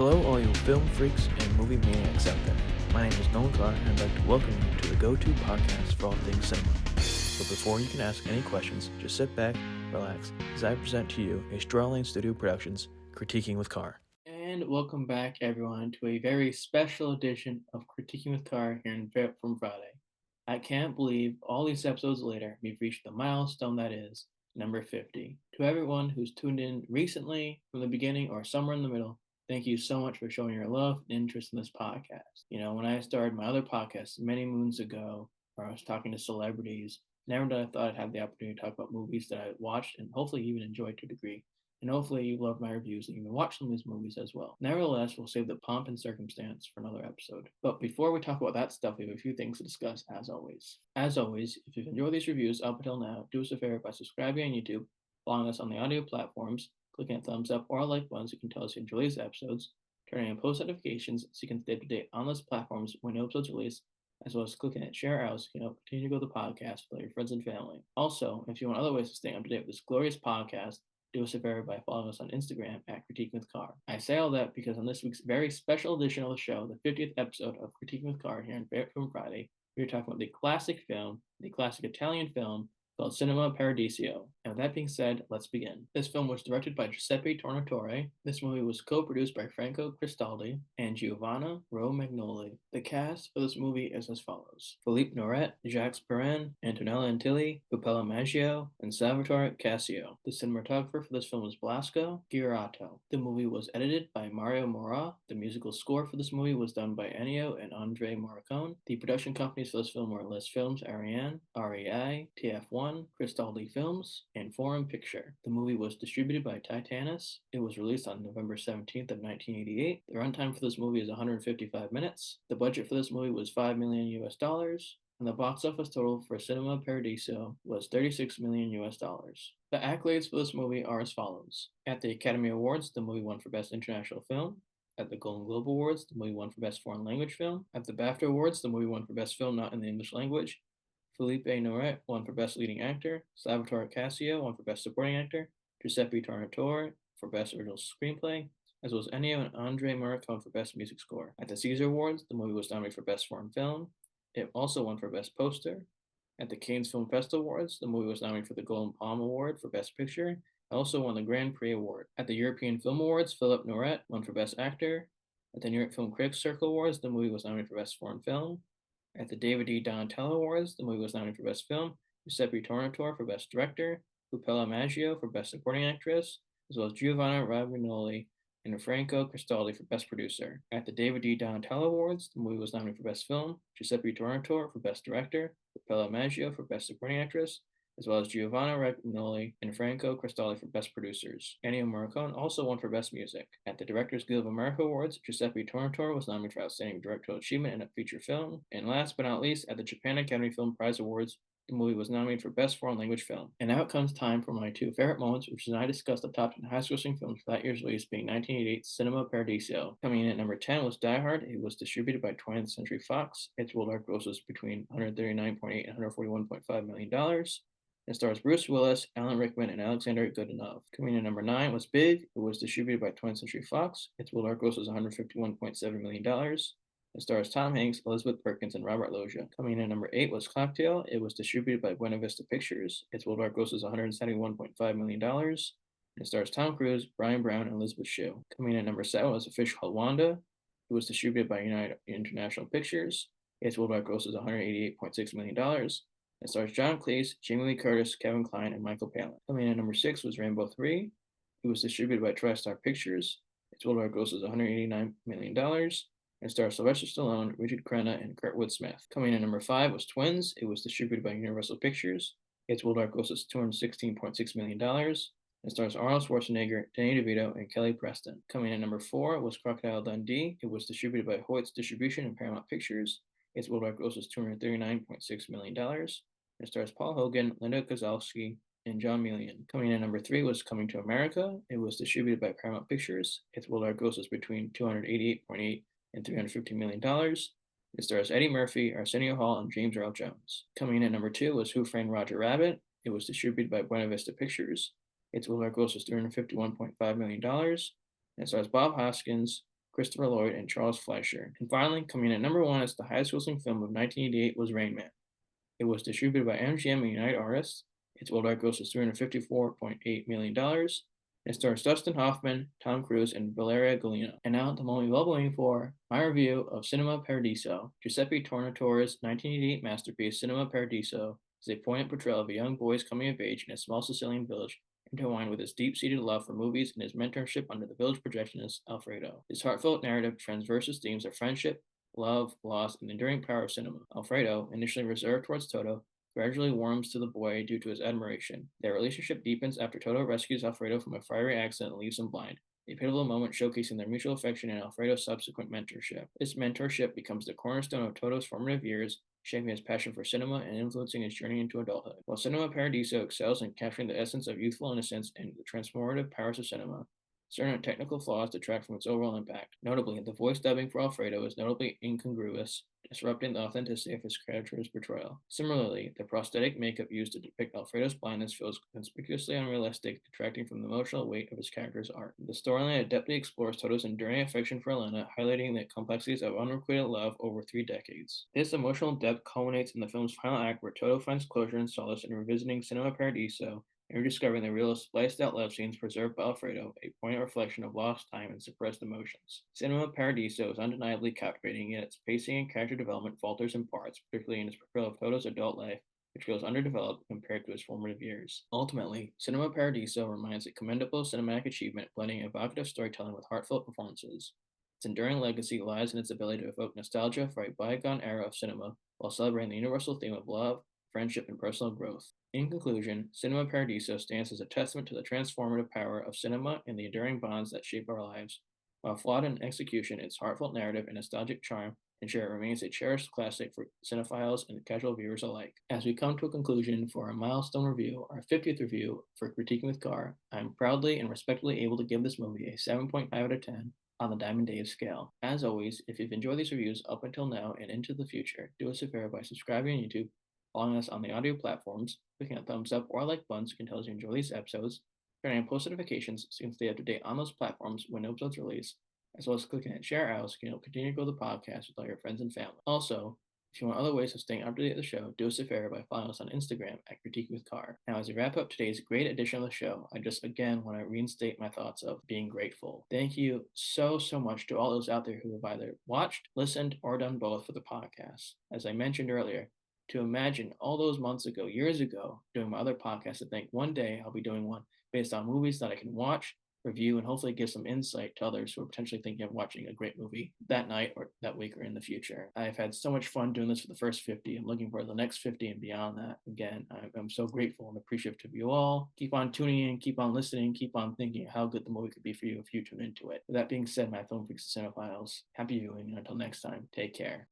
Hello all you film freaks and movie maniacs out there. My name is Nolan Carr and I'd like to welcome you to the go-to podcast for all things cinema. But before you can ask any questions, just sit back, relax, as I present to you a Strawlane Studio Productions Critiquing with Carr. And welcome back everyone to a very special edition of Critiquing with Carr here in Vet from Friday. I can't believe all these episodes later we've reached the milestone that is number 50. To everyone who's tuned in recently, from the beginning, or somewhere in the middle, thank you so much for showing your love and interest in this podcast. You know, when I started my other podcast many moons ago, where I was talking to celebrities, never did I thought I'd have the opportunity to talk about movies that I watched and hopefully even enjoyed to a degree. And hopefully you love my reviews and even watch some of these movies as well. Nevertheless, we'll save the pomp and circumstance for another episode. But before we talk about that stuff, we have a few things to discuss as always. As always, if you've enjoyed these reviews up until now, do us a favor by subscribing on YouTube, following us on the audio platforms, clicking a thumbs up or a like button so you can tell us you enjoy these episodes, turning on post notifications so you can stay up to date on those platforms when new episodes release, as well as clicking at share out so you can continue to grow the podcast with all your friends and family. Also, if you want other ways to stay up to date with this glorious podcast, do us a favor by following us on Instagram at Critiquing with Carr. I say all that because on this week's very special edition of the show, the 50th episode of Critiquing with Carr here on Favorite Film Friday, we are talking about the classic Italian film, called Cinema Paradiso. And with that being said, let's begin. This film was directed by Giuseppe Tornatore. This movie was co-produced by Franco Cristaldi and Giovanna Romagnoli. The cast for this movie is as follows: Philippe Noiret, Jacques Perrin, Antonella Antilli, Puppella Maggio, and Salvatore Cassio. The cinematographer for this film was Blasco Giurato. The movie was edited by Mario Mora. The musical score for this movie was done by Ennio and Andre Morricone. The production companies for this film were List Films, Ariane, REI, TF1, Cristaldi Films, and Foreign Picture. The movie was distributed by Titanus. It was released on November 17th of 1988. The runtime for this movie is 155 minutes. The budget for this movie was $5 million US, and the box office total for Cinema Paradiso was $36 million US. The accolades for this movie are as follows. At the Academy Awards, the movie won for Best International Film. At the Golden Globe Awards, the movie won for Best Foreign Language Film. At the BAFTA Awards, the movie won for Best Film Not in the English Language. Philippe Noiret won for Best Leading Actor, Salvatore Cassio won for Best Supporting Actor, Giuseppe Tornatore for Best Original Screenplay, as well as Ennio and Andre Morricone for Best Music Score. At the Caesar Awards, the movie was nominated for Best Foreign Film. It also won for Best Poster. At the Cannes Film Festival Awards, the movie was nominated for the Golden Palm Award for Best Picture. It also won the Grand Prix Award. At the European Film Awards, Philippe Noiret won for Best Actor. At the New York Film Critics Circle Awards, the movie was nominated for Best Foreign Film. At the David D. Donatello Awards, the movie was nominated for Best Film, Giuseppe Tornatore for Best Director, Puppella Maggio for Best Supporting Actress, as well as Giovanna Romagnoli and Franco Cristaldi for Best Producer. At the David D. Donatello Awards, the movie was nominated for Best Film, Giuseppe Tornatore for Best Director, Puppella Maggio for Best Supporting Actress, as well as Giovanna Romagnoli and Franco Cristaldi for Best Producers. Ennio Morricone also won for Best Music. At the Directors Guild of America Awards, Giuseppe Tornatore was nominated for Outstanding Directorial Achievement in a Feature Film. And last but not least, at the Japan Academy Film Prize Awards, the movie was nominated for Best Foreign Language Film. And now it comes time for my two favorite moments, which is when I discuss the top 10 highest-grossing films for that year's release, being 1988's Cinema Paradiso. Coming in at number 10 was Die Hard. It was distributed by 20th Century Fox. Its worldwide gross was between $139.8 and $141.5 million. It stars Bruce Willis, Alan Rickman, and Alexander Goodenough. Coming in at number 9 was Big. It was distributed by 20th Century Fox. Its worldwide gross was $151.7 million. It stars Tom Hanks, Elizabeth Perkins, and Robert Loggia. Coming in at number 8 was Cocktail. It was distributed by Buena Vista Pictures. Its worldwide gross was $171.5 million. It stars Tom Cruise, Brian Brown, and Elizabeth Shue. Coming in at number 7 was A Fish Called Wanda. It was distributed by United International Pictures. Its worldwide gross was $188.6 million. It stars John Cleese, Jamie Lee Curtis, Kevin Kline, and Michael Palin. Coming in at number 6 was Rainbow 3. It was distributed by TriStar Pictures. Its worldwide gross was $189 million. It stars Sylvester Stallone, Richard Crenna, and Kurtwood Smith. Coming in at number 5 was Twins. It was distributed by Universal Pictures. Its worldwide gross was $216.6 million. It stars Arnold Schwarzenegger, Danny DeVito, and Kelly Preston. Coming in at number 4 was Crocodile Dundee. It was distributed by Hoyt's Distribution and Paramount Pictures. Its worldwide gross was $239.6 million. It stars Paul Hogan, Linda Kozlowski, and John Milian. Coming in at number 3 was Coming to America. It was distributed by Paramount Pictures. Its worldwide gross was between $288.8 and $350 million. It stars Eddie Murphy, Arsenio Hall, and James Earl Jones. Coming in at number 2 was Who Framed Roger Rabbit. It was distributed by Buena Vista Pictures. Its worldwide gross was $351.5 million. It stars Bob Hoskins, Christopher Lloyd, and Charles Fleischer. And finally, coming in at number 1 as the highest-grossing film of 1988 was Rain Man. It was distributed by MGM and United Artists. Its worldwide gross was $354.8 million. It stars Dustin Hoffman, Tom Cruise, and Valeria Golino. And now, the moment we've all been waiting for, my review of Cinema Paradiso. Giuseppe Tornatore's 1988 masterpiece, Cinema Paradiso, is a poignant portrayal of a young boy's coming of age in a small Sicilian village, intertwined with his deep-seated love for movies and his mentorship under the village projectionist Alfredo. This heartfelt narrative transverses themes of friendship, love, loss, and the enduring power of cinema. Alfredo, initially reserved towards Toto, gradually warms to the boy due to his admiration. Their relationship deepens after Toto rescues Alfredo from a fiery accident and leaves him blind, a pivotal moment showcasing their mutual affection and Alfredo's subsequent mentorship. This mentorship becomes the cornerstone of Toto's formative years, shaping his passion for cinema and influencing his journey into adulthood. While Cinema Paradiso excels in capturing the essence of youthful innocence and the transformative powers of cinema, certain technical flaws detract from its overall impact. Notably, the voice dubbing for Alfredo is notably incongruous, disrupting the authenticity of his character's portrayal. Similarly, the prosthetic makeup used to depict Alfredo's blindness feels conspicuously unrealistic, detracting from the emotional weight of his character's art. The storyline adeptly explores Toto's enduring affection for Elena, highlighting the complexities of unrequited love over 3 decades. This emotional depth culminates in the film's final act, where Toto finds closure and solace in revisiting Cinema Paradiso and rediscovering the real spliced-out love scenes preserved by Alfredo, a poignant reflection of lost time and suppressed emotions. Cinema Paradiso is undeniably captivating, yet its pacing and character development falters in parts, particularly in its portrayal of Toto's adult life, which feels underdeveloped compared to his formative years. Ultimately, Cinema Paradiso remains a commendable cinematic achievement, blending evocative storytelling with heartfelt performances. Its enduring legacy lies in its ability to evoke nostalgia for a bygone era of cinema, while celebrating the universal theme of love, friendship, and personal growth. In conclusion, Cinema Paradiso stands as a testament to the transformative power of cinema and the enduring bonds that shape our lives. While flawed in execution, its heartfelt narrative and nostalgic charm ensure it remains a cherished classic for cinephiles and casual viewers alike. As we come to a conclusion for our milestone review, our 50th review for Critiquing with Carr, I am proudly and respectfully able to give this movie a 7.5 out of 10 on the Diamond Dave scale. As always, if you've enjoyed these reviews up until now and into the future, do us a favor by subscribing on YouTube, following us on the audio platforms, clicking a thumbs up or like buttons can tell us you enjoy these episodes, turning on post notifications so you can stay up to date on those platforms when episodes release, as well as clicking at share out so you can continue to grow the podcast with all your friends and family. Also, if you want other ways of staying up to date with the show, do us a favor by following us on Instagram at Critique with Carr. Now, as we wrap up today's great edition of the show, I just again want to reinstate my thoughts of being grateful. Thank you so much to all those out there who have either watched, listened, or done both for the podcast. As I mentioned earlier, to imagine all those months ago, years ago, doing my other podcast, to think one day I'll be doing one based on movies that I can watch, review, and hopefully give some insight to others who are potentially thinking of watching a great movie that night or that week or in the future. I've had so much fun doing this for the first 50. I'm looking for the next 50 and beyond that. Again, I'm so grateful and appreciative of you all. Keep on tuning in, keep on listening, keep on thinking how good the movie could be for you if you tune into it. With that being said, my film freaks and cinephiles, happy viewing, and until next time, take care.